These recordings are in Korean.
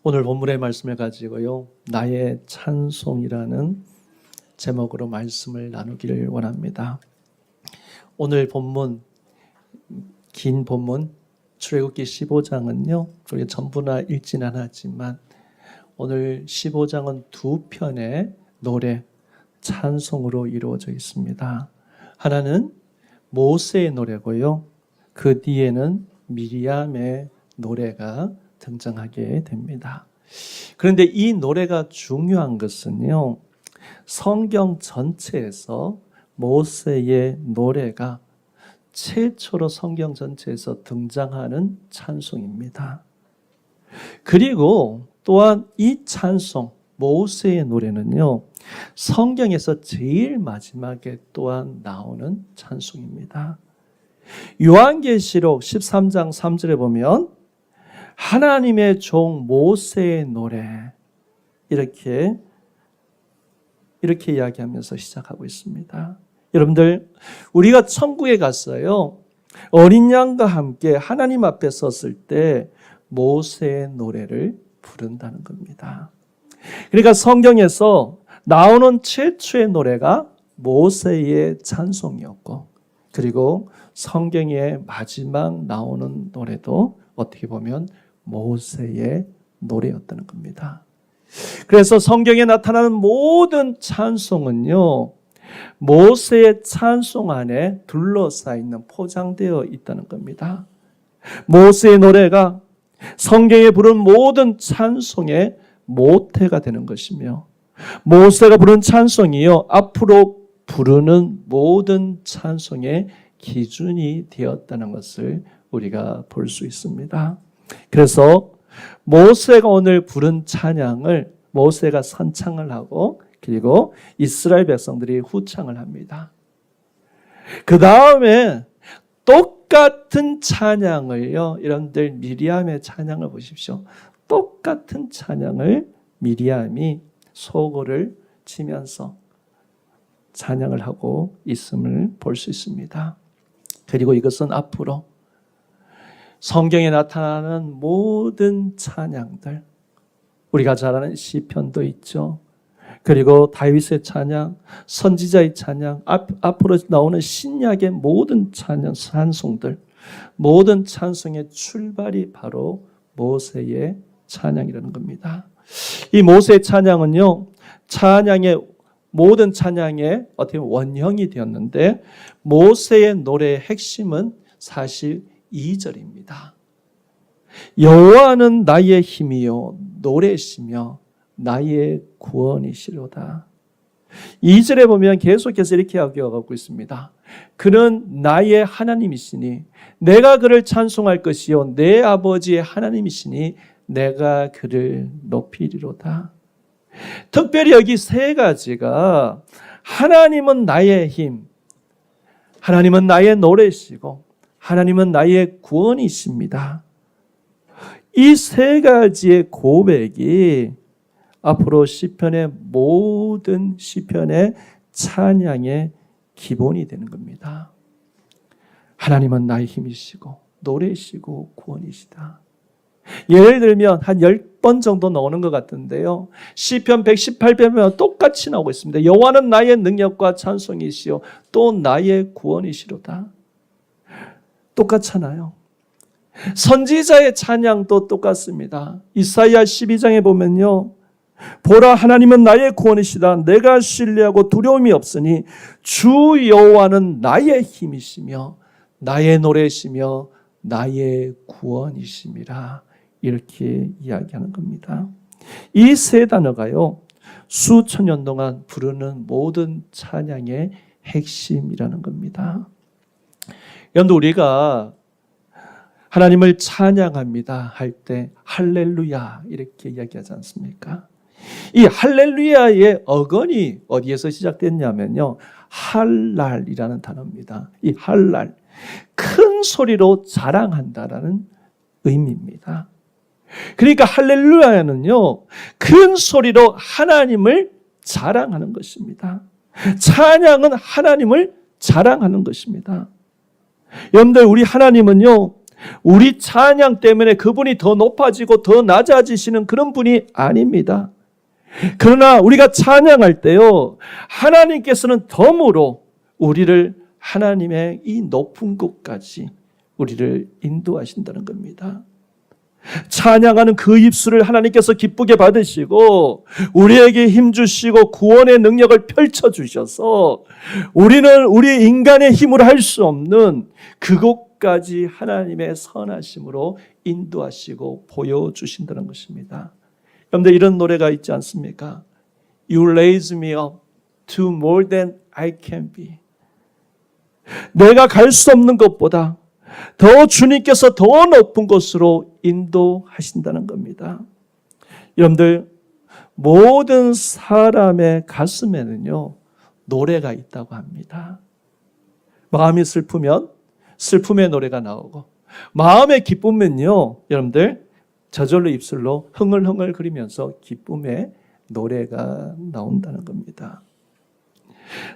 오늘 본문의 말씀을 가지고요, 나의 찬송이라는 제목으로 말씀을 나누기를 원합니다. 오늘 본문, 긴 본문 출애굽기 15장은요 우리가 전부나 읽진 않았지만 오늘 15장은 두 편의 노래, 찬송으로 이루어져 있습니다. 하나는 모세의 노래고요, 그 뒤에는 미리암의 노래가 등장하게 됩니다. 그런데 이 노래가 중요한 것은요, 성경 전체에서 모세의 노래가 최초로 성경 전체에서 등장하는 찬송입니다. 그리고 또한 이 찬송, 모세의 노래는요, 성경에서 제일 마지막에 또한 나오는 찬송입니다. 요한계시록 13장 3절에 보면 하나님의 종 모세의 노래, 이렇게 이야기하면서 시작하고 있습니다. 여러분들, 우리가 천국에 갔어요. 어린 양과 함께 하나님 앞에 섰을 때 모세의 노래를 부른다는 겁니다. 그러니까 성경에서 나오는 최초의 노래가 모세의 찬송이었고, 그리고 성경의 마지막 나오는 노래도 어떻게 보면 모세의 노래였다는 겁니다. 그래서 성경에 나타나는 모든 찬송은요, 모세의 찬송 안에 둘러싸여 있는, 포장되어 있다는 겁니다. 모세의 노래가 성경에 부른 모든 찬송의 모태가 되는 것이며, 모세가 부른 찬송이요 앞으로 부르는 모든 찬송의 기준이 되었다는 것을 우리가 볼 수 있습니다. 그래서 모세가 오늘 부른 찬양을 모세가 선창을 하고, 그리고 이스라엘 백성들이 후창을 합니다. 그 다음에 똑같은 찬양을요, 여러분들 미리암의 찬양을 보십시오. 똑같은 찬양을 미리암이 소고를 치면서 찬양을 하고 있음을 볼 수 있습니다. 그리고 이것은 앞으로 성경에 나타나는 모든 찬양들, 우리가 잘 아는 시편도 있죠. 그리고 다윗의 찬양, 선지자의 찬양, 앞으로 나오는 신약의 모든 찬양, 찬송들, 모든 찬송의 출발이 바로 모세의 찬양이라는 겁니다. 이 모세의 찬양은요, 모든 찬양의 어떻게 보면 원형이 되었는데, 모세의 노래의 핵심은 사실 2절입니다. 여호와는 나의 힘이요 노래시며 나의 구원이시로다. 2절에 보면 계속해서 이렇게 이야기하고 있습니다. 그는 나의 하나님이시니 내가 그를 찬송할 것이요 내 아버지의 하나님이시니 내가 그를 높이리로다. 특별히 여기 세 가지가, 하나님은 나의 힘, 하나님은 나의 노래시고 하나님은 나의 구원이십니다. 이 세 가지의 고백이 앞으로 시편의 모든 시편의 찬양의 기본이 되는 겁니다. 하나님은 나의 힘이시고 노래시고 구원이시다. 예를 들면 한 10번 정도 나오는 것 같은데요, 시편 118편에 똑같이 나오고 있습니다. 여호와는 나의 능력과 찬송이시요 또 나의 구원이시로다. 똑같잖아요. 선지자의 찬양도 똑같습니다. 이사야 12장에 보면요, 보라 하나님은 나의 구원이시다. 내가 신뢰하고 두려움이 없으니 주 여호와는 나의 힘이시며 나의 노래시며 나의 구원이심이라. 이렇게 이야기하는 겁니다. 이 세 단어가요, 수천 년 동안 부르는 모든 찬양의 핵심이라는 겁니다. 여러분들, 우리가 하나님을 찬양합니다 할 때 할렐루야 이렇게 이야기하지 않습니까? 이 할렐루야의 어근이 어디에서 시작됐냐면요, 할랄이라는 단어입니다. 이 할랄, 큰 소리로 자랑한다라는 의미입니다. 그러니까 할렐루야는요, 큰 소리로 하나님을 자랑하는 것입니다. 찬양은 하나님을 자랑하는 것입니다. 여러분들, 우리 하나님은요, 우리 찬양 때문에 그분이 더 높아지고 더 낮아지시는 그런 분이 아닙니다. 그러나 우리가 찬양할 때요, 하나님께서는 덤으로 우리를 하나님의 이 높은 곳까지 우리를 인도하신다는 겁니다. 찬양하는 그 입술을 하나님께서 기쁘게 받으시고 우리에게 힘주시고 구원의 능력을 펼쳐주셔서 우리는 우리 인간의 힘으로 할 수 없는 그곳까지 하나님의 선하심으로 인도하시고 보여주신다는 것입니다. 여러분들 이런 노래가 있지 않습니까? You raise me up to more than I can be. 내가 갈 수 없는 것보다 더 주님께서 더 높은 곳으로 인도하신다는 겁니다. 여러분들 모든 사람의 가슴에는요 노래가 있다고 합니다. 마음이 슬프면 슬픔의 노래가 나오고 마음의 기쁘면요 여러분들 저절로 입술로 흥얼흥얼 거리면서 기쁨의 노래가 나온다는 겁니다.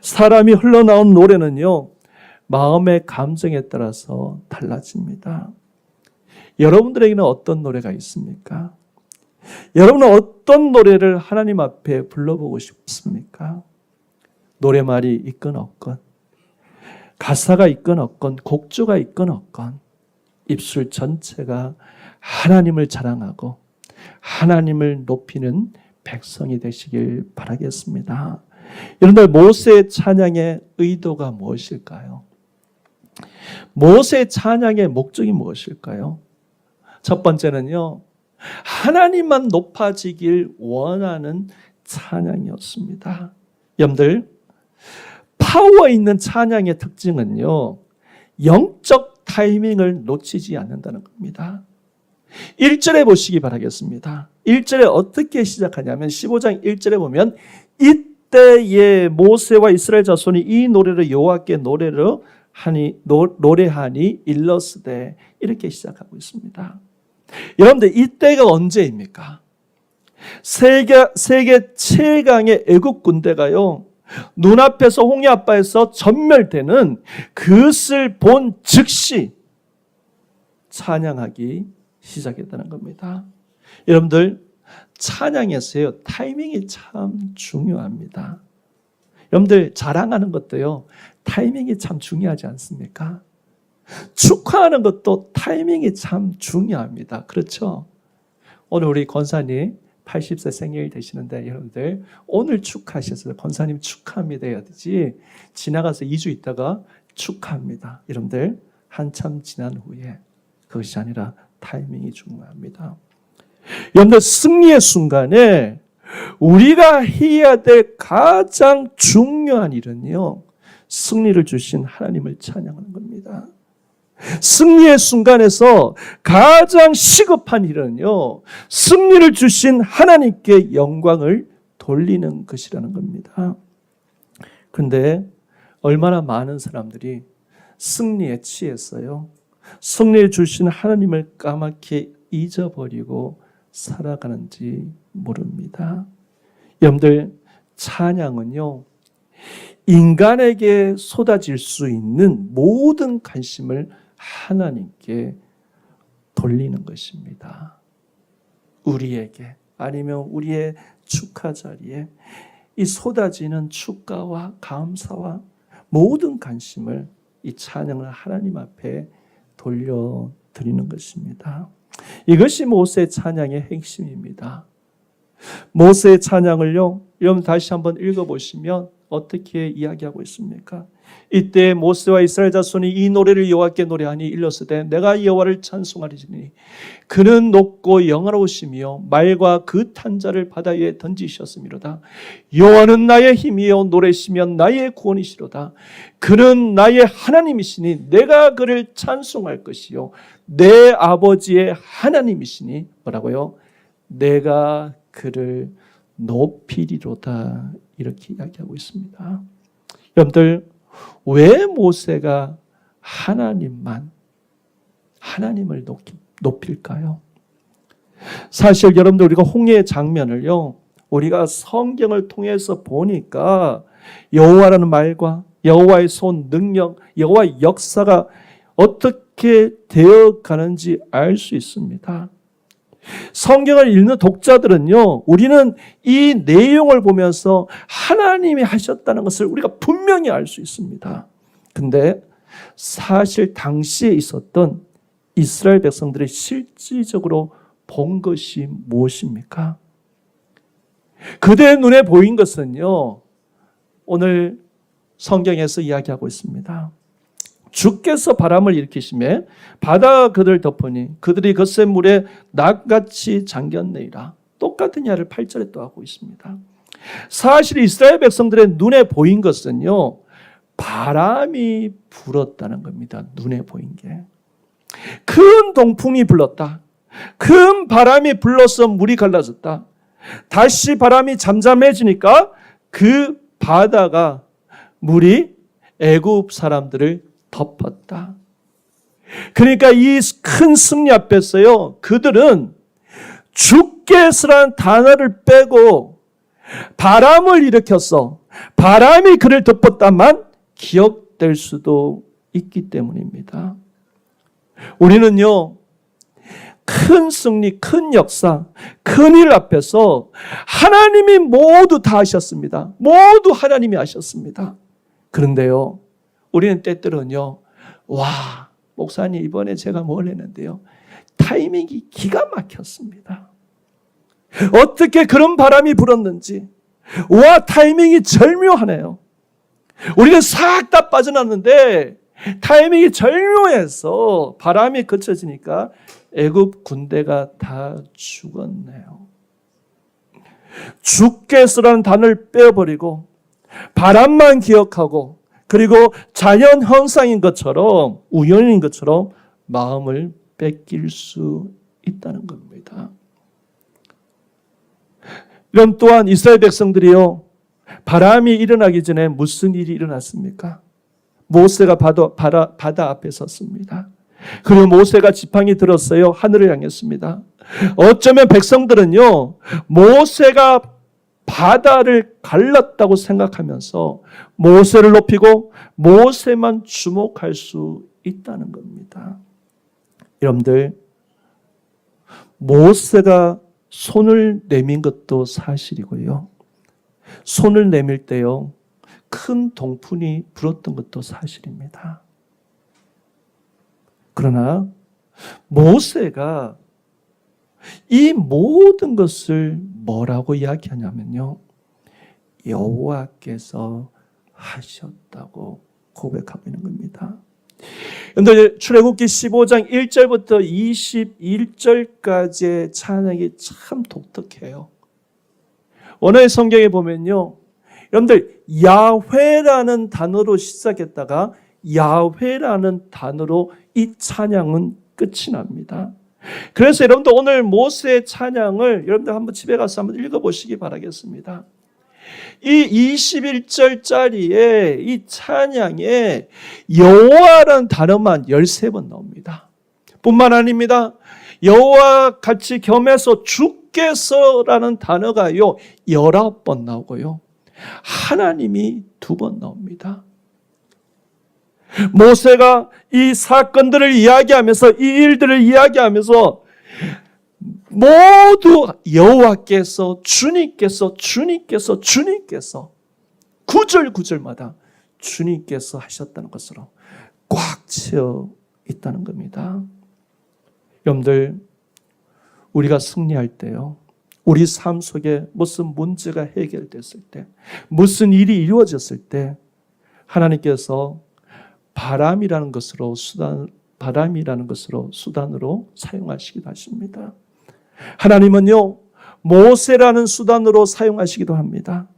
사람이 흘러나온 노래는요 마음의 감정에 따라서 달라집니다. 여러분들에게는 어떤 노래가 있습니까? 여러분은 어떤 노래를 하나님 앞에 불러보고 싶습니까? 노래말이 있건 없건, 가사가 있건 없건, 곡조가 있건 없건, 입술 전체가 하나님을 자랑하고 하나님을 높이는 백성이 되시길 바라겠습니다. 여러분들 모세의 찬양의 의도가 무엇일까요? 모세의 찬양의 목적이 무엇일까요? 첫 번째는요, 하나님만 높아지길 원하는 찬양이었습니다. 여러분들, 파워 있는 찬양의 특징은요, 영적 타이밍을 놓치지 않는다는 겁니다. 1절에 보시기 바라겠습니다. 1절에 어떻게 시작하냐면 15장 1절에 보면 이때에 모세와 이스라엘 자손이 이 노래를 여호와께 노래하니 일러스되 이렇게 시작하고 있습니다. 여러분들 이때가 언제입니까? 세계 최강의 애국 군대가요 눈앞에서 홍해 앞바에서 전멸되는 그것을 본 즉시 찬양하기 시작했다는 겁니다. 여러분들 찬양에서요 타이밍이 참 중요합니다. 여러분들 자랑하는 것도요 타이밍이 참 중요하지 않습니까? 축하하는 것도 타이밍이 참 중요합니다. 그렇죠? 오늘 우리 권사님 80세 생일 되시는데 여러분들 오늘 축하하셨어요. 권사님 축하합니다 해야 되지 지나가서 2주 있다가 축하합니다. 여러분들 한참 지난 후에 그것이 아니라 타이밍이 중요합니다. 여러분들 승리의 순간에 우리가 해야 될 가장 중요한 일은요 승리를 주신 하나님을 찬양하는 겁니다. 승리의 순간에서 가장 시급한 일은요 승리를 주신 하나님께 영광을 돌리는 것이라는 겁니다. 그런데 얼마나 많은 사람들이 승리에 취했어요. 승리를 주신 하나님을 까맣게 잊어버리고 살아가는지 모릅니다. 여러분들 찬양은요 인간에게 쏟아질 수 있는 모든 관심을 하나님께 돌리는 것입니다. 우리에게 아니면 우리의 축하 자리에 이 쏟아지는 축가와 감사와 모든 관심을 이 찬양을 하나님 앞에 돌려드리는 것입니다. 이것이 모세의 찬양의 핵심입니다. 모세의 찬양을요 여러분 다시 한번 읽어보시면 어떻게 이야기하고 있습니까? 이때 모세와 이스라엘 자손이 이 노래를 여호와께 노래하니 일렀으되 내가 여호와를 찬송하리니 그는 높고 영화로우시며 말과 그 탄자를 바다 위에 던지셨음이로다. 여호와는 나의 힘이요 노래시며 나의 구원이시로다. 그는 나의 하나님이시니 내가 그를 찬송할 것이요 내 아버지의 하나님이시니 뭐라고요? 내가 그를 높이리로다. 이렇게 이야기하고 있습니다. 여러분들 왜 모세가 하나님을 높일까요? 사실 여러분들 우리가 홍해의 장면을요 우리가 성경을 통해서 보니까 여호와라는 말과 여호와의 손 능력, 여호와의 역사가 어떻게 되어 가는지 알 수 있습니다. 성경을 읽는 독자들은요, 우리는 이 내용을 보면서 하나님이 하셨다는 것을 우리가 분명히 알 수 있습니다. 근데 사실 당시에 있었던 이스라엘 백성들이 실질적으로 본 것이 무엇입니까? 그들의 눈에 보인 것은요, 오늘 성경에서 이야기하고 있습니다. 주께서 바람을 일으키시매 바다가 그들을 덮으니 그들이 겉새 물에 낫같이 잠겼느니라. 똑같은 이야기를 8절에 또 하고 있습니다. 사실 이스라엘 백성들의 눈에 보인 것은요, 바람이 불었다는 겁니다. 눈에 보인 게. 큰 동풍이 불렀다. 큰 바람이 불러서 물이 갈라졌다. 다시 바람이 잠잠해지니까 그 바다가 물이 애굽 사람들을 덮었다. 그러니까 이 큰 승리 앞에서요, 그들은 주께서라는 단어를 빼고 바람을 일으켰어. 바람이 그를 덮었다만 기억될 수도 있기 때문입니다. 우리는요, 큰 승리, 큰 역사, 큰 일 앞에서 하나님이 모두 다 하셨습니다. 모두 하나님이 하셨습니다. 그런데요, 우리는 때때로는요, 와, 목사님 이번에 제가 뭘 했는데요, 타이밍이 기가 막혔습니다. 어떻게 그런 바람이 불었는지, 와, 타이밍이 절묘하네요. 우리는 싹 다 빠져났는데 타이밍이 절묘해서 바람이 그쳐지니까 애굽 군대가 다 죽었네요. 주께서라는 단어를 빼어버리고 바람만 기억하고, 그리고 자연 현상인 것처럼, 우연인 것처럼 마음을 뺏길 수 있다는 겁니다. 이런 또한 이스라엘 백성들이요, 바람이 일어나기 전에 무슨 일이 일어났습니까? 모세가 바다 앞에 섰습니다. 그리고 모세가 지팡이 들었어요. 하늘을 향했습니다. 어쩌면 백성들은요, 모세가 바다를 갈랐다고 생각하면서 모세를 높이고 모세만 주목할 수 있다는 겁니다. 여러분들, 모세가 손을 내민 것도 사실이고요, 손을 내밀 때요, 큰 동풍이 불었던 것도 사실입니다. 그러나 모세가 이 모든 것을 뭐라고 이야기하냐면요, 여호와께서 하셨다고 고백하고 있는 겁니다. 그런데 출애굽기 15장 1절부터 21절까지의 찬양이 참 독특해요. 원어의 성경에 보면요, 여러분들, 야훼라는 단어로 시작했다가 야훼라는 단어로 이 찬양은 끝이 납니다. 그래서 여러분들 오늘 모세의 찬양을 여러분들 한번 집에 가서 한번 읽어보시기 바라겠습니다. 이 21절짜리의 이 찬양에 여호와라는 단어만 13번 나옵니다. 뿐만 아닙니다. 여호와 같이 겸해서 주께서라는 단어가요 19번 나오고요, 하나님이 2번 나옵니다. 모세가 이 사건들을 이야기하면서, 이 일들을 이야기하면서 모두 여호와께서, 주님께서 구절마다 주님께서 하셨다는 것으로 꽉 채워 있다는 겁니다. 여러분들, 우리가 승리할 때요, 우리 삶 속에 무슨 문제가 해결됐을 때, 무슨 일이 이루어졌을 때 하나님께서 바람이라는 것으로 수단으로 사용하시기도 하십니다. 하나님은요, 모세라는 수단으로 사용하시기도 합니다.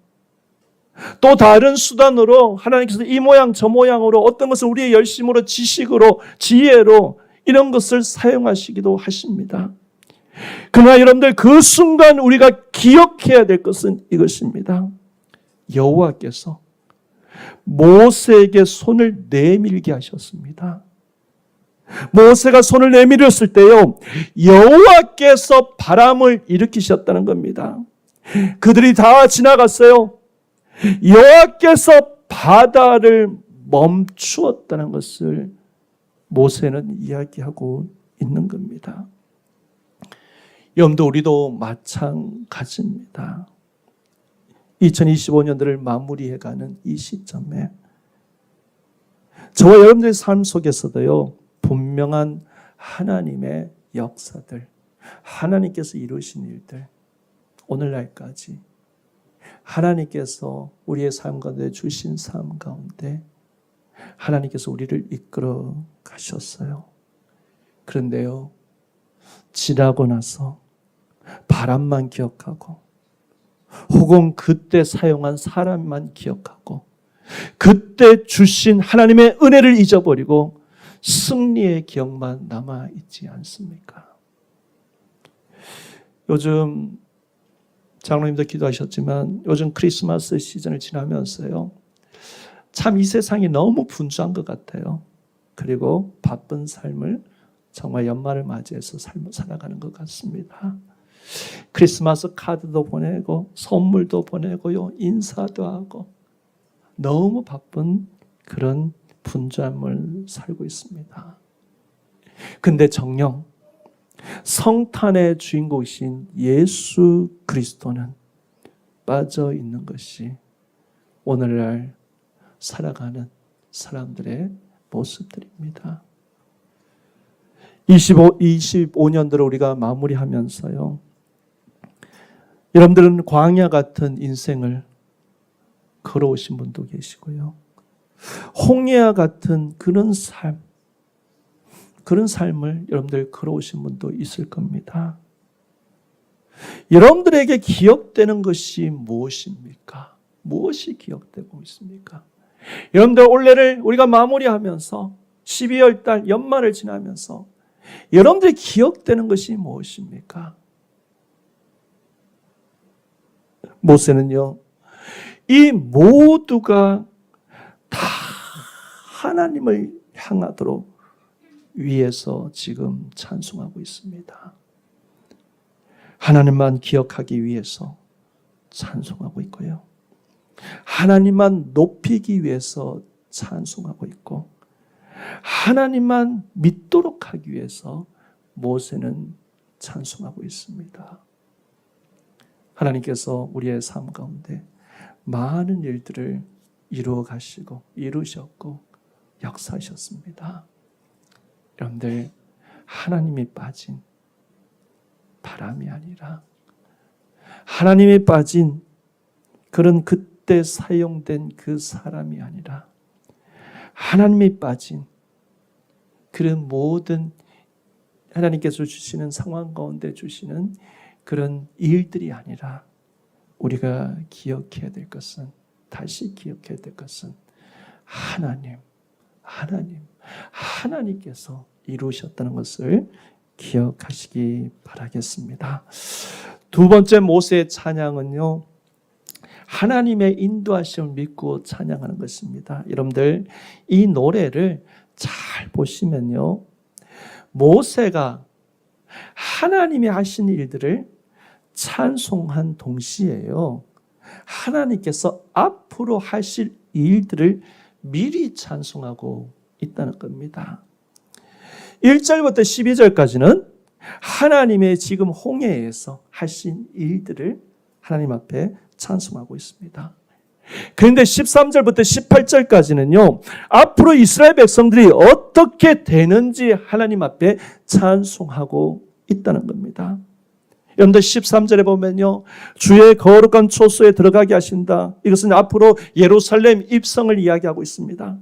또 다른 수단으로 하나님께서 이 모양 저 모양으로, 어떤 것을 우리의 열심으로, 지식으로, 지혜로 이런 것을 사용하시기도 하십니다. 그러나 여러분들, 그 순간 우리가 기억해야 될 것은 이것입니다. 여호와께서 모세에게 손을 내밀게 하셨습니다. 모세가 손을 내밀었을 때요, 여호와께서 바람을 일으키셨다는 겁니다. 그들이 다 지나갔어요. 여호와께서 바다를 멈추었다는 것을 모세는 이야기하고 있는 겁니다. 여러분들, 우리도 마찬가지입니다. 2025년도를 마무리해가는 이 시점에 저와 여러분들의 삶 속에서도요, 분명한 하나님의 역사들, 하나님께서 이루신 일들, 오늘날까지 하나님께서 우리의 삶 가운데 주신 삶 가운데 하나님께서 우리를 이끌어 가셨어요. 그런데요, 지나고 나서 바람만 기억하고, 혹은 그때 사용한 사람만 기억하고, 그때 주신 하나님의 은혜를 잊어버리고 승리의 기억만 남아있지 않습니까? 요즘 장로님도 기도하셨지만 요즘 크리스마스 시즌을 지나면서요, 참 이 세상이 너무 분주한 것 같아요. 그리고 바쁜 삶을 정말 연말을 맞이해서 삶을 살아가는 것 같습니다. 크리스마스 카드도 보내고 선물도 보내고요, 인사도 하고 너무 바쁜 그런 분주함을 살고 있습니다. 근데 정녕 성탄의 주인공이신 예수 그리스도는 빠져 있는 것이 오늘날 살아가는 사람들의 모습들입니다. 25년도를 우리가 마무리하면서요, 여러분들은 광야 같은 인생을 걸어오신 분도 계시고요, 홍해와 같은 그런 삶을 여러분들 걸어오신 분도 있을 겁니다. 여러분들에게 기억되는 것이 무엇입니까? 무엇이 기억되고 있습니까? 여러분들, 올해를 우리가 마무리하면서 12월 달 연말을 지나면서 여러분들이 기억되는 것이 무엇입니까? 모세는요, 이 모두가 다 하나님을 향하도록 위해서 지금 찬송하고 있습니다. 하나님만 기억하기 위해서 찬송하고 있고요, 하나님만 높이기 위해서 찬송하고 있고, 하나님만 믿도록 하기 위해서 모세는 찬송하고 있습니다. 하나님께서 우리의 삶 가운데 많은 일들을 이루어 가시고 이루셨고 역사하셨습니다. 여러분들, 하나님이 빠진 바람이 아니라, 하나님이 빠진 그런 그때 사용된 그 사람이 아니라, 하나님이 빠진 그런 모든 하나님께서 주시는 상황 가운데 주시는 그런 일들이 아니라, 우리가 기억해야 될 것은, 다시 기억해야 될 것은 하나님께서 이루셨다는 것을 기억하시기 바라겠습니다. 두 번째 모세의 찬양은요, 하나님의 인도하심을 믿고 찬양하는 것입니다. 여러분들, 이 노래를 잘 보시면요, 모세가 하나님이 하신 일들을 찬송한 동시에요, 하나님께서 앞으로 하실 일들을 미리 찬송하고 있다는 겁니다. 1절부터 12절까지는 하나님의 지금 홍해에서 하신 일들을 하나님 앞에 찬송하고 있습니다. 그런데 13절부터 18절까지는요, 앞으로 이스라엘 백성들이 어떻게 되는지 하나님 앞에 찬송하고 있다는 겁니다. 여러분들, 13절에 보면요, 주의 거룩한 초소에 들어가게 하신다. 이것은 앞으로 예루살렘 입성을 이야기하고 있습니다.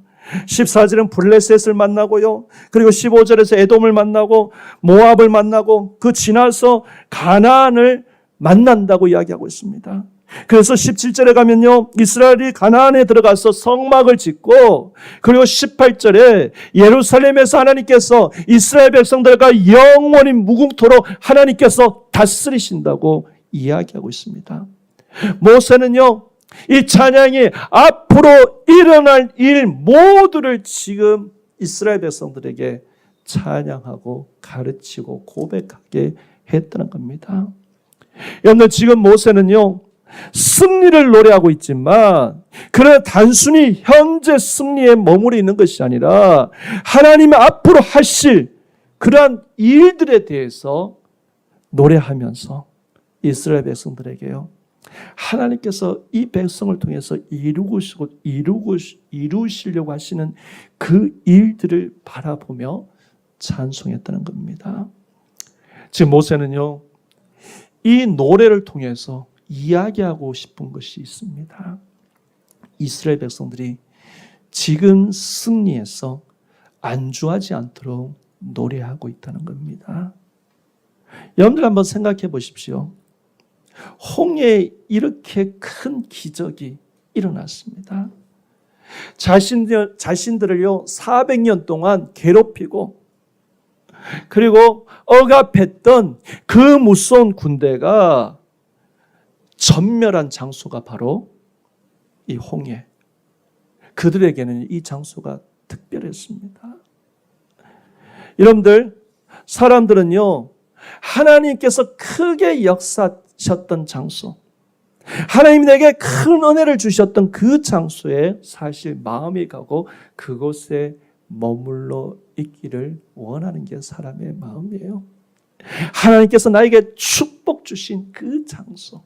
14절은 블레셋을 만나고요, 그리고 15절에서 에돔을 만나고 모압을 만나고 그 지나서 가나안을 만난다고 이야기하고 있습니다. 그래서 17절에 가면요, 이스라엘이 가나안에 들어가서 성막을 짓고, 그리고 18절에 예루살렘에서 하나님께서 이스라엘 백성들과 영원히 무궁토록 하나님께서 다스리신다고 이야기하고 있습니다. 모세는요, 이 찬양이 앞으로 일어날 일 모두를 지금 이스라엘 백성들에게 찬양하고 가르치고 고백하게 했다는 겁니다. 여러분, 지금 모세는요, 승리를 노래하고 있지만 그러나 단순히 현재 승리에 머무르 있는 것이 아니라 하나님이 앞으로 하실 그러한 일들에 대해서 노래하면서 이스라엘 백성들에게요, 하나님께서 이 백성을 통해서 이루시려고 하시는 그 일들을 바라보며 찬송했다는 겁니다. 지금 모세는요, 이 노래를 통해서 이야기하고 싶은 것이 있습니다. 이스라엘 백성들이 지금 승리해서 안주하지 않도록 노래하고 있다는 겁니다. 여러분들 한번 생각해 보십시오. 홍해에 이렇게 큰 기적이 일어났습니다. 자신들을요 400년 동안 괴롭히고 그리고 억압했던 그 무서운 군대가 전멸한 장소가 바로 이 홍해. 그들에게는 이 장소가 특별했습니다. 여러분들, 사람들은요 하나님께서 크게 역사하셨던 장소, 하나님이 내게 큰 은혜를 주셨던 그 장소에 사실 마음이 가고 그곳에 머물러 있기를 원하는 게 사람의 마음이에요. 하나님께서 나에게 축복 주신 그 장소,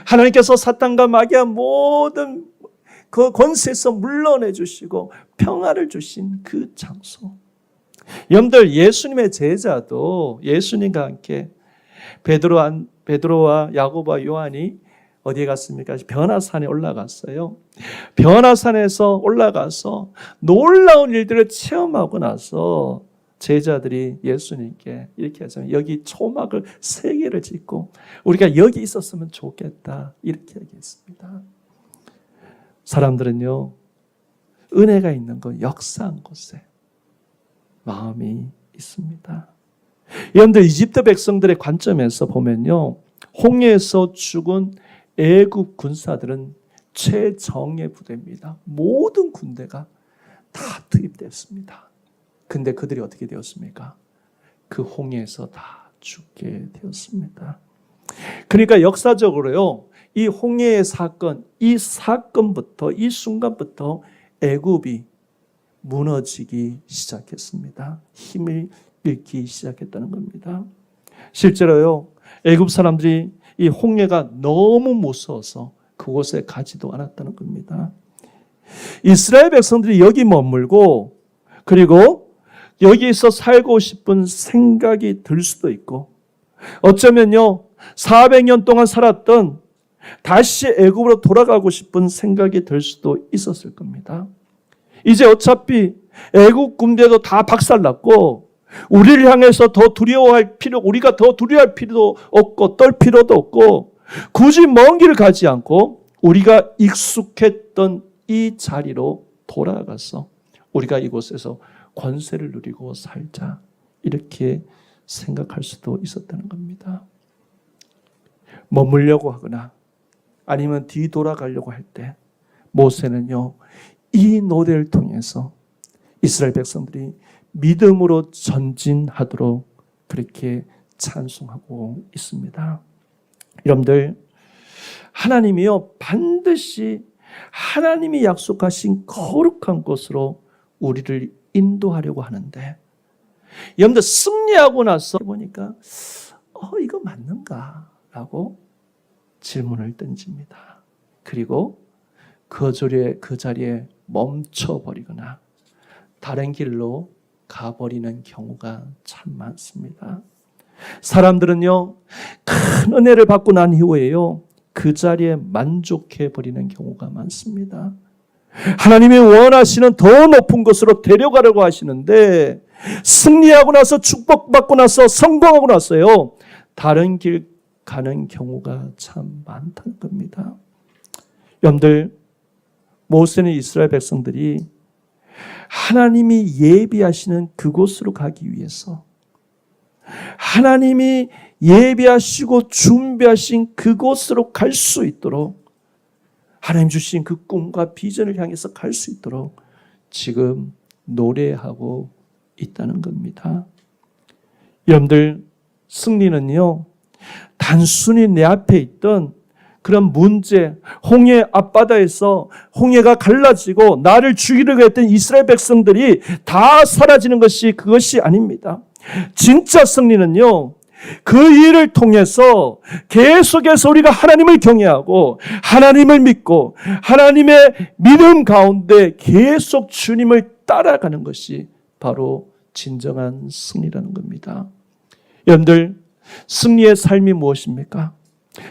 하나님께서 사탄과 마귀와 모든 그 권세에서 물러내 주시고 평화를 주신 그 장소. 여러분들, 예수님의 제자도 예수님과 함께 베드로와 야고보와 요한이 어디에 갔습니까? 변화산에 올라갔어요. 변화산에서 올라가서 놀라운 일들을 체험하고 나서 제자들이 예수님께 이렇게 하잖아요. 여기 초막을 3개를 짓고 우리가 여기 있었으면 좋겠다, 이렇게 얘기했습니다. 사람들은요, 은혜가 있는 것, 역사한 곳에 마음이 있습니다. 여러분들, 이집트 백성들의 관점에서 보면요, 홍해에서 죽은 애굽 군사들은 최정예 부대입니다. 모든 군대가 다 투입됐습니다. 근데 그들이 어떻게 되었습니까? 그 홍해에서 다 죽게 되었습니다. 그러니까 역사적으로요, 이 홍해의 사건, 이 사건부터, 이 순간부터 애굽이 무너지기 시작했습니다. 힘을 잃기 시작했다는 겁니다. 실제로요, 애굽 사람들이 이 홍해가 너무 무서워서 그곳에 가지도 않았다는 겁니다. 이스라엘 백성들이 여기 머물고 그리고 여기서 살고 싶은 생각이 들 수도 있고, 어쩌면요 400년 동안 살았던 다시 애굽으로 돌아가고 싶은 생각이 들 수도 있었을 겁니다. 이제 어차피 애굽 군대도 다 박살났고 우리를 향해서 우리가 더 두려워할 필요도 없고 떨 필요도 없고 굳이 먼 길을 가지 않고 우리가 익숙했던 이 자리로 돌아가서 우리가 이곳에서 권세를 누리고 살자, 이렇게 생각할 수도 있었다는 겁니다. 머물려고 하거나 아니면 뒤돌아가려고 할 때 모세는요 이 노래를 통해서 이스라엘 백성들이 믿음으로 전진하도록 그렇게 찬송하고 있습니다. 여러분들, 하나님이요 반드시 하나님이 약속하신 거룩한 곳으로 우리를 인도하려고 하는데, 여러분들 승리하고 나서 보니까 이거 맞는가? 라고 질문을 던집니다. 그리고 그 자리에 멈춰버리거나 다른 길로 가버리는 경우가 참 많습니다. 사람들은요 큰 은혜를 받고 난 이후에요 그 자리에 만족해버리는 경우가 많습니다. 하나님이 원하시는 더 높은 곳으로 데려가려고 하시는데 승리하고 나서 축복받고 나서 성공하고 나서요 다른 길 가는 경우가 참 많다는 겁니다. 여러분들, 모세는 이스라엘 백성들이 하나님이 예비하시는 그곳으로 가기 위해서 하나님이 예비하시고 준비하신 그곳으로 갈 수 있도록, 하나님 주신 그 꿈과 비전을 향해서 갈 수 있도록 지금 노래하고 있다는 겁니다. 여러분들, 승리는요 단순히 내 앞에 있던 그런 문제, 홍해 앞바다에서 홍해가 갈라지고 나를 죽이려고 했던 이스라엘 백성들이 다 사라지는 것이 그것이 아닙니다. 진짜 승리는요, 그 일을 통해서 계속해서 우리가 하나님을 경외하고 하나님을 믿고 하나님의 믿음 가운데 계속 주님을 따라가는 것이 바로 진정한 승리라는 겁니다. 여러분들, 승리의 삶이 무엇입니까?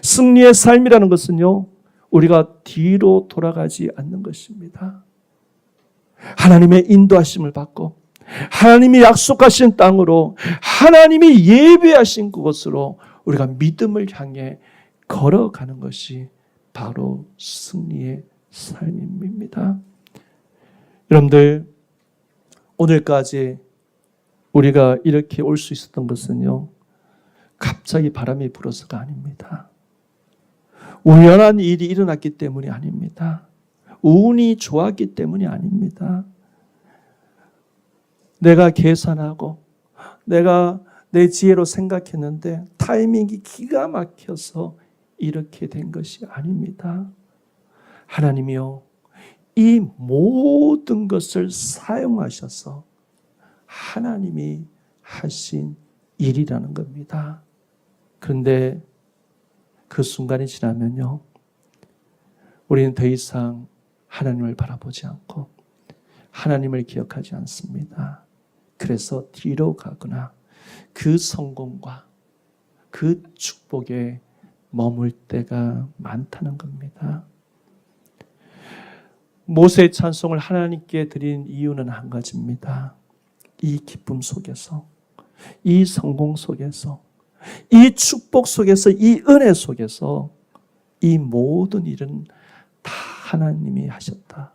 승리의 삶이라는 것은요, 우리가 뒤로 돌아가지 않는 것입니다. 하나님의 인도하심을 받고 하나님이 약속하신 땅으로 하나님이 예비하신 그곳으로 우리가 믿음을 향해 걸어가는 것이 바로 승리의 삶입니다. 여러분들, 오늘까지 우리가 이렇게 올 수 있었던 것은요, 갑자기 바람이 불어서가 아닙니다. 우연한 일이 일어났기 때문이 아닙니다. 운이 좋았기 때문이 아닙니다. 내가 계산하고 내가 내 지혜로 생각했는데 타이밍이 기가 막혀서 이렇게 된 것이 아닙니다. 하나님이요, 이 모든 것을 사용하셔서 하나님이 하신 일이라는 겁니다. 그런데 그 순간이 지나면요, 우리는 더 이상 하나님을 바라보지 않고 하나님을 기억하지 않습니다. 그래서 뒤로 가거나 그 성공과 그 축복에 머물 때가 많다는 겁니다. 모세의 찬송을 하나님께 드린 이유는 한 가지입니다. 이 기쁨 속에서, 이 성공 속에서, 이 축복 속에서, 이 은혜 속에서 이 모든 일은 다 하나님이 하셨다.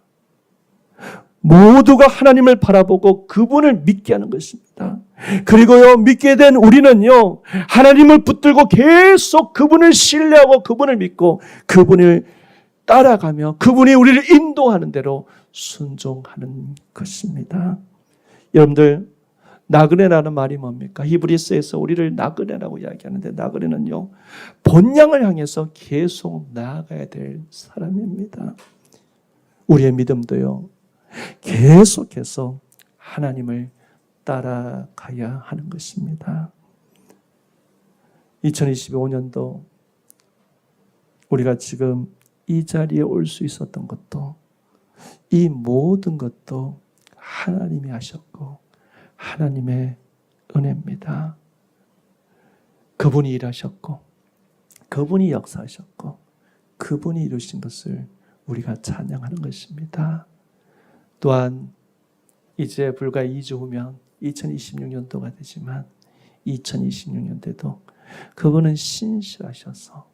모두가 하나님을 바라보고 그분을 믿게 하는 것입니다. 그리고요, 믿게 된 우리는요, 하나님을 붙들고 계속 그분을 신뢰하고 그분을 믿고 그분을 따라가며 그분이 우리를 인도하는 대로 순종하는 것입니다. 여러분들, 나그네라는 말이 뭡니까? 히브리서에서 우리를 나그네라고 이야기하는데, 나그네는요, 본향을 향해서 계속 나아가야 될 사람입니다. 우리의 믿음도요, 계속해서 하나님을 따라가야 하는 것입니다. 2025년도 우리가 지금 이 자리에 올 수 있었던 것도, 이 모든 것도 하나님이 하셨고 하나님의 은혜입니다. 그분이 일하셨고 그분이 역사하셨고 그분이 이루신 것을 우리가 찬양하는 것입니다. 또한 이제 불과 2주 후면 2026년도가 되지만 2026년대도 그분은 신실하셔서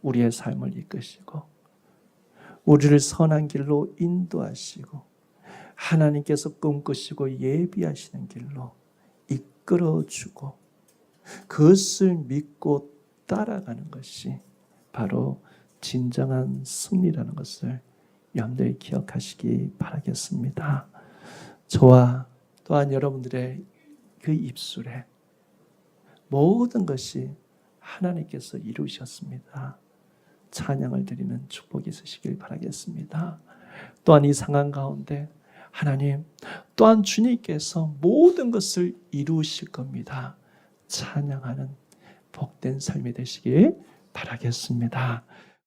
우리의 삶을 이끄시고 우리를 선한 길로 인도하시고 하나님께서 꿈꾸시고 예비하시는 길로 이끌어주고 그것을 믿고 따라가는 것이 바로 진정한 승리라는 것을 염두에 기억하시기 바라겠습니다. 저와 또한 여러분들의 그 입술에 모든 것이 하나님께서 이루셨습니다. 찬양을 드리는 축복이 있으시길 바라겠습니다. 또한 이 상황 가운데 하나님, 또한 주님께서 모든 것을 이루실 겁니다. 찬양하는 복된 삶이 되시길 바라겠습니다.